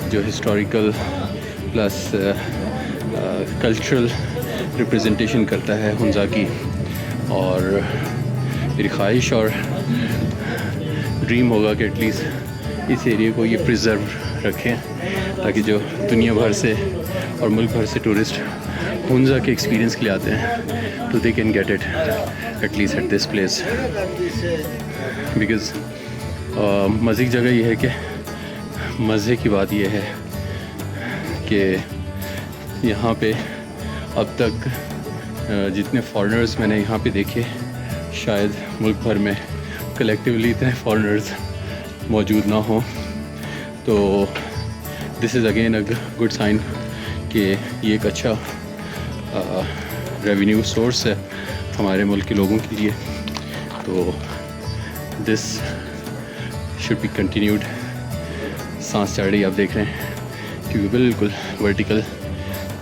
जो हिस्टोरिकल प्लस कल्चरल रिप्रेजेंटेशन करता है हुंज़ा की, और मेरी ख्वाहिश और ड्रीम होगा कि एटलीस्ट इस एरिया को ये प्रिजर्व रखें, ताकि जो दुनिया भर से और मुल्क भर से टूरिस्ट हुंज़ा के एक्सपीरियंस के लिए आते हैं तो they can get it at least at this place. Because मज़े की जगह ये है कि मज़े की बात यह है कि यहाँ पे अब तक जितने फॉरेनर्स मैंने यहाँ पे देखे, शायद मुल्क भर में कलेक्टिवली इतने फॉरेनर्स मौजूद ना हो। तो this is again a good sign कि ये एक अच्छा रेवेन्यू सोर्स है हमारे मुल्क के लोगों के लिए। तो दिस शुड बी कंटिन्यूड। सांस चढ़ रही आप देख रहे हैं, क्योंकि बिल्कुल वर्टिकल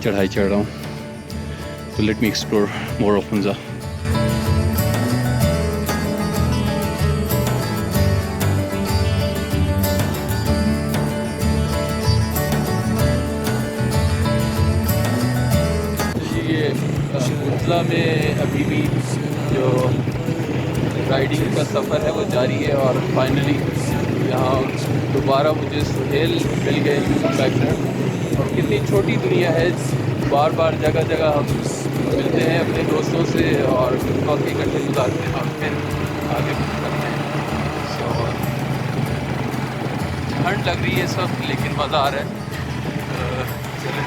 चढ़ाई चढ़ रहा हूँ। तो let me explore more of Hunza. ये हुंज़ा में अभी भी जो राइडिंग का सफ़र है वो जारी है, और फाइनली यहाँ दोबारा मुझे सुहेल मिल गए यूथ इम्पैक्टर। और कितनी छोटी दुनिया है। बार बार जगह जगह हम मिलते हैं अपने दोस्तों से और वक्त इकट्ठे गुजारते हैं और फिर आगे बढ़ते हैं। ठंड लग रही है इस वक्त, लेकिन मज़ा आ रहा है। चलें।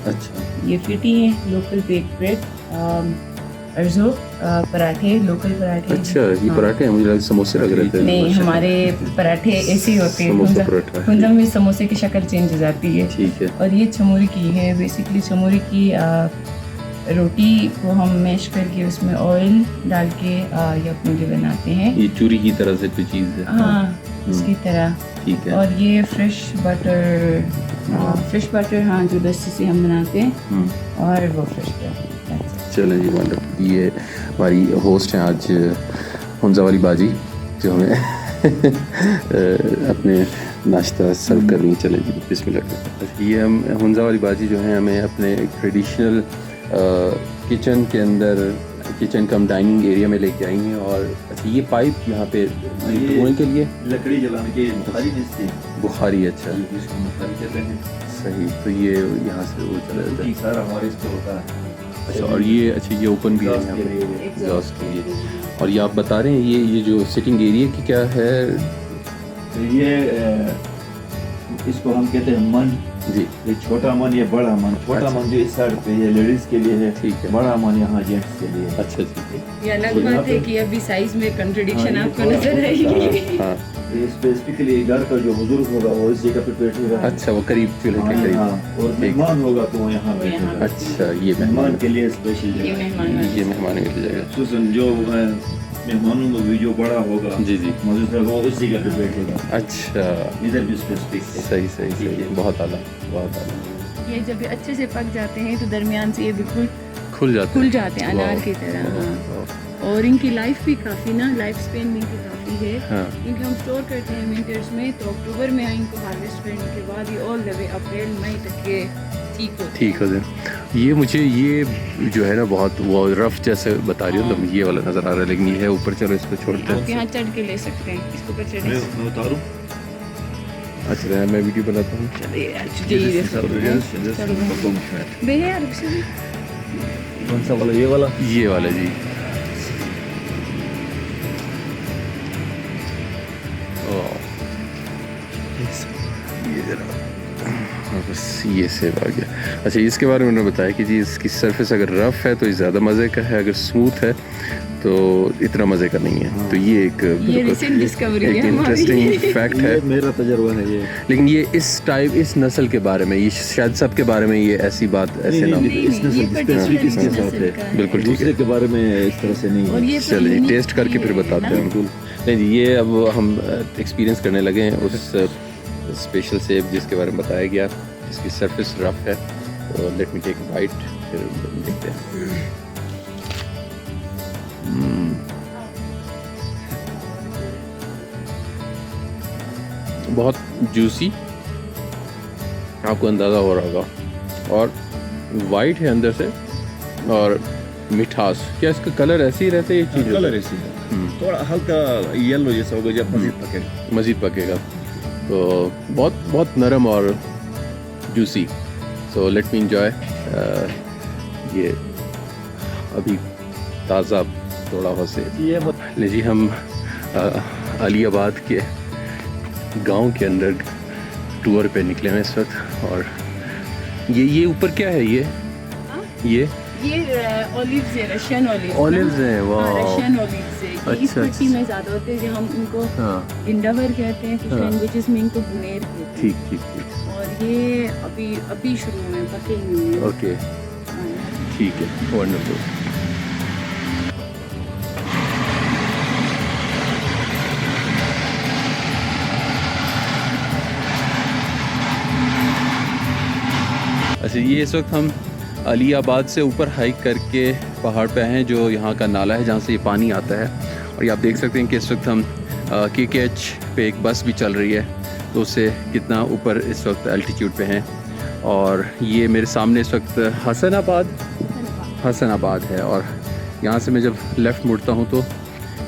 अच्छा, ये फिटी है लोकल बेक ब्रेड, अर्जो पराठे, लोकल पराठे। अच्छा, ये हाँ। पराठे हैं, मुझे लगा समोसे लग रहे थे। नहीं, हमारे पराठे ऐसे ही होते हैं। समोसा पराठा। हुंजा में समोसे की शक्ल चेंज हो जाती है। ठीक है। और ये चमोरी की है। बेसिकली चमोरी की रोटी को हम मैश करके उसमें ऑयल डाल के ये अपने लिए बनाते हैं। ये चूरी की तरह से कोई चीज़ है। हाँ, उसकी तरह। ठीक है। और ये फ्रेश बटर हाँ, जो लस्सी से हम बनाते हैं, और वो फ्रेश बटर। चलें जी, वंडरफुल। ये हमारी होस्ट हैं आज हुंजा वाली बाजी, जो हमें अपने नाश्ता सर्व कर रही हैं। चलें जी, बिस्मिल्लाह। ये हम हुंजा वाली बाजी जो है हमें अपने ट्रेडिशनल किचन के अंदर, किचन कम डाइनिंग एरिया में लेके आई हैं। और अच्छा, ये पाइप यहाँ पे धुएं के लिए लकड़ी जलाने के बुखारी जिससे बुखारी। अच्छा, इसको बुखारी कहते हैं। सही। तो ये यहाँ से वो चला जाता है। सारा हमारे इस पे होता है। अच्छा, और ये अच्छा, ये ओपन भी है यहाँ पे एग्जॉस्ट के लिए। और ये आप बता रहे हैं ये जो सिटिंग एरिया की क्या है? ये इसको हम कहते हैं मन जी। ये छोटा मन, ये बड़ा मन। छोटा मन जो इस साइड पे ये लेडीज के लिए है। ठीक है। बड़ा मन यहाँ जेंट्स के लिए। अच्छा ठीक है। ये अलग बात है कि अभी साइज में कंट्रडिक्शन आपको नजर आएगी। हाँ, ये स्पेसिफिकली घर का जो बुजुर्ग होगा वो इस जगह पे बैठेगा। अच्छा, वो करीब चूल्हे के करीब। और मेहमान होगा तो वो यहाँ बैठेगा। अच्छा, ये मेहमान के लिए स्पेशल ये मेहमान के लिए जगह। सुसन जो मेहमानों में भी जो बड़ा होगा जी जी, मौजूद होगा वो इस जगह पे बैठेगा। अच्छा, इधर भी स्पेसिफिक है। सही सही सही, बहुत आला, बहुत आला। ये जब अच्छे से पक जाते हैं तो दरमियान से ये बिल्कुल खुल जाते हैं अनार की तरह। हाँ। और इनकी लाइफ भी काफ़ी ना, लाइफ स्पेन भी इनकी काफ़ी है। हाँ। क्योंकि हम स्टोर करते हैं विंटर्स में, तो अक्टूबर में इनको हार्वेस्ट करने के बाद ये ऑल द वे अप्रैल मई तक के ठीक हो जाए। ये मुझे ये जो है ना बहुत वो रफ जैसे बता रही हो, तो ये वाला नज़र आ रहा है, लेकिन ये है ऊपर। चलो इसको छोड़ते आप यहाँ चढ़ के ले सकते हैं, इसको ऊपर चढ़। मैं उतारूं? अच्छा, मैं वीडियो बनाता हूँ। कौन सा वाला? ये वाला जी। ये जरा बस ये सेव आ गया। अच्छा, इसके बारे में उन्होंने बताया कि जी इसकी सरफेस अगर रफ़ है तो ये ज़्यादा मज़े का है, अगर स्मूथ है तो इतना मज़े का नहीं है। तो ये एक इंटरेस्टिंग फैक्ट है, मेरा तजुर्बा है ये। लेकिन ये इस नस्ल के बारे में, ये शायद सब के बारे में ये ऐसी बात ऐसे ना, इस नस्ल स्पेसिफिक इसके साथ है। बिल्कुल ठीक है। के बारे में इस तरह से नहीं। चलिए टेस्ट करके फिर बताते हैं। नहीं जी, ये अब हम एक्सपीरियंस करने लगे हैं उस स्पेशल सेब जिसके बारे में बताया गया, जिसकी सरफेस रफ है। तो लेट मी टेक बाइट, फिर देखते हैं। बहुत जूसी, आपको अंदाज़ा हो रहा होगा, और वाइट है अंदर से, और मिठास। क्या इसका कलर ऐसे ही रहता है? ये चीज़ कलर ऐसे है, थोड़ा हल्का येलो जैसा होगा जब मज़ीद पकेगा। तो बहुत बहुत नरम और juicy. So let me enjoy. ये अभी ताज़ा तोड़ा हुआ से ले जी, हम अलीबाद के गांव के अंदर टूर पे निकले हैं इस वक्त। और ये ऊपर क्या है? ये ऑलिव्स है, रशियन ऑलिव्स। ऑलिव्स हैं, वाह। रशियन ऑलिव्स से कि इस पट्टी में ज़्यादा होते हैं, हम इनको गिंडावर कहते हैं, कुछ लैंग्वेजेस में इनको बुनेर कहते हैं। ठीक ठीक ठीक। और ये अभी शुरू में पके ही हुए हैं। ओके ठीक है, वंडरफुल। अच्छा, ये इस वक्त हम अलीयाबाद से ऊपर हाइक करके पहाड़ पे हैं, जो यहाँ का नाला है जहाँ से ये पानी आता है। और ये आप देख सकते हैं कि इस वक्त हम KKH पे एक बस भी चल रही है, तो उससे कितना ऊपर इस वक्त एल्टीट्यूड पे हैं। और ये मेरे सामने इस वक्त हसनाबाद है, और यहाँ से मैं जब लेफ़्ट मुड़ता हूँ तो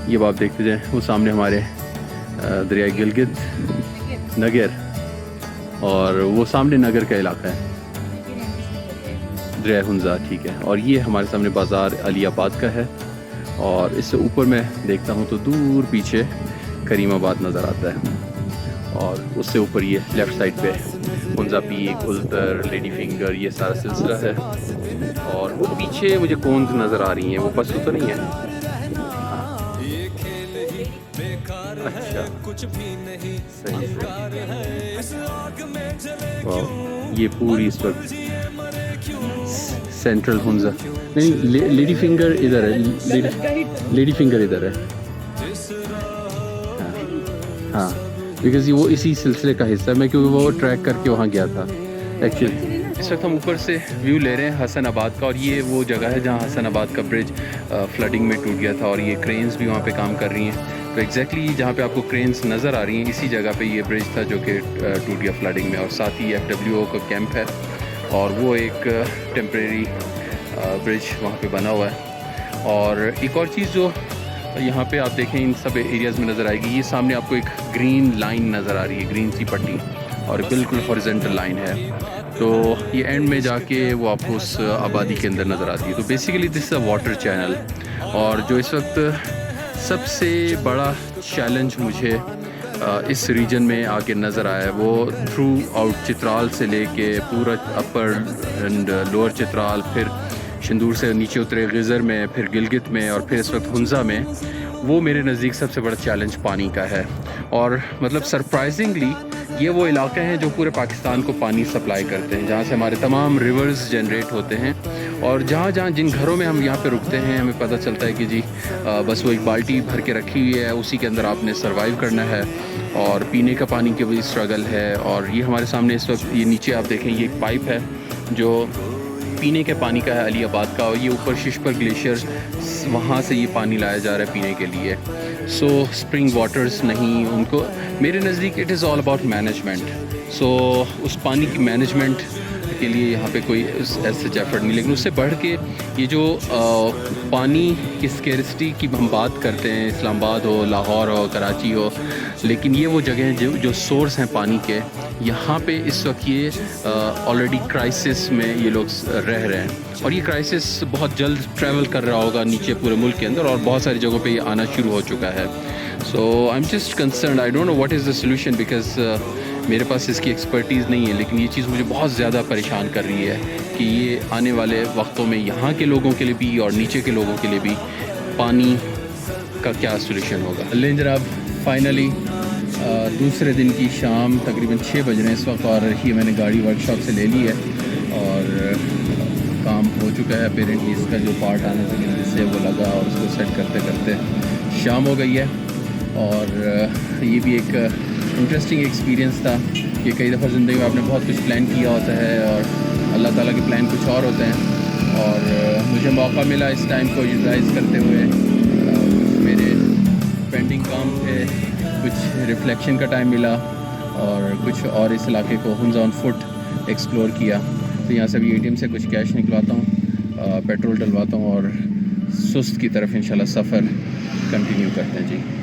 ये आप देखते जाएँ, वो सामने हमारे दरिया गिलगित नगर, और वो सामने नगर का इलाका है, दरिया हुंजा। ठीक है, और ये हमारे सामने बाज़ार अलीयाबाद का है, और इससे ऊपर मैं देखता हूँ तो दूर पीछे करीमाबाद नज़र आता है, और उससे ऊपर ये लेफ़्ट साइड पे हुंजा पीक, उल्तर, लेडी फिंगर, ये सारा सिलसिला है। और वो पीछे मुझे कोन्स नज़र आ रही हैं, वो बस तो नहीं है। अच्छा, सही वाह, ये पूरी इस वक्त सेंट्रल हुंजा नहीं, लेडी फिंगर इधर है, लेडी फिंगर इधर है। हाँ, बिकॉज़ वो इसी सिलसिले का हिस्सा है, मैं क्योंकि वो ट्रैक करके वहाँ गया था एक्चुअली। इस वक्त हम ऊपर से व्यू ले रहे हैं हसनाबाद का, और ये वो जगह है जहाँ हसनाबाद का ब्रिज फ्लडिंग में टूट गया था, और ये क्रेन्स भी वहाँ पे काम कर रही हैं। तो एग्जैक्टली जहाँ पे आपको क्रेन्स नज़र आ रही हैं, इसी जगह पे ये ब्रिज था जो कि टूट गया फ्लडिंग में। और साथ ही FWO का कैंप है, और वो एक टेम्परेरी ब्रिज वहाँ पे बना हुआ है। और एक और चीज़ जो यहाँ पे आप देखें इन सब एरियाज़ में नज़र आएगी, ये सामने आपको एक ग्रीन लाइन नज़र आ रही है, ग्रीन सी पट्टी, और बिल्कुल हॉरिजॉन्टल लाइन है। तो ये एंड में जाके वो आपको उस आबादी के अंदर नज़र आती है। तो basically this is a water channel. और जो इस वक्त सबसे बड़ा चैलेंज मुझे इस रीजन में आके नज़र आया है, वो थ्रू आउट चित्राल से लेके पूरा अपर एंड लोअर चित्राल, फिर शिंदूर से नीचे उतरे गिज़र में, फिर गिलगित में, और फिर इस वक्त हुंजा में, वो मेरे नज़दीक सबसे बड़ा चैलेंज पानी का है। और मतलब सरप्राइजिंगली ये वो इलाके हैं जो पूरे पाकिस्तान को पानी सप्लाई करते हैं, जहाँ से हमारे तमाम रिवर्स जनरेट होते हैं। और जहाँ जहाँ जिन घरों में हम यहाँ पे रुकते हैं, हमें पता चलता है कि जी बस वो एक बाल्टी भर के रखी हुई है, उसी के अंदर आपने सर्वाइव करना है, और पीने का पानी की भी स्ट्रगल है। और ये हमारे सामने इस वक्त ये नीचे आप देखें, ये एक पाइप है जो पीने के पानी का है अलीयाबाद का, और ये ऊपर शिशपर ग्लेशियर, वहाँ से ये पानी लाया जा रहा है पीने के लिए। सो स्प्रिंग वाटर्स नहीं, उनको मेरे नज़दीक it is all about management. So उस पानी की मैनेजमेंट के लिए यहाँ पे कोई ऐसे एफर्ट नहीं, लेकिन उससे बढ़ के ये जो पानी की स्केरिसिटी की हम बात करते हैं, इस्लामाबाद हो, लाहौर हो, कराची हो, लेकिन ये वो जगह हैं जो सोर्स हैं पानी के। यहाँ पे इस वक्त ये ऑलरेडी क्राइसिस में ये लोग रह रहे हैं, और ये क्राइसिस बहुत जल्द ट्रैवल कर रहा होगा नीचे पूरे मुल्क के अंदर, और बहुत सारी जगहों पे ये आना शुरू हो चुका है। So I am just concern, I don't know what is the solution, because मेरे पास इसकी एक्सपर्टीज़ नहीं है, लेकिन ये चीज़ मुझे बहुत ज़्यादा परेशान कर रही है कि ये आने वाले वक्तों में यहाँ के लोगों के लिए भी और नीचे के लोगों के लिए भी पानी का क्या सोल्यूशन होगा। लेकिन जनाब फाइनली दूसरे दिन की शाम तकरीबन 6 बज रहे हैं इस वक्त, और ये मैंने गाड़ी वर्कशॉप से ले ली है, और काम हो चुका है। अपेरेंटली इसका जो पार्ट आना चाहिए जिससे वो लगा, और उसको सेट करते करते शाम हो गई है। और ये भी एक इंटरेस्टिंग एक्सपीरियंस था कि कई दफ़ा ज़िंदगी में आपने बहुत कुछ प्लान किया होता है, और अल्लाह ताला के प्लान कुछ और होते हैं। और मुझे मौका मिला इस टाइम को यूटिलाइज़ करते हुए, मेरे पेंडिंग काम थे, कुछ रिफ्लेक्शन का टाइम मिला, और कुछ और इस इलाके को हुंजा ऑन फुट एक्सप्लोर किया। तो यहाँ से अभी ATM से कुछ कैश निकलवाता हूँ, पेट्रोल डलवाता हूँ, और सुस्त की तरफ इंशाल्लाह सफ़र कंटिन्यू करते हैं जी।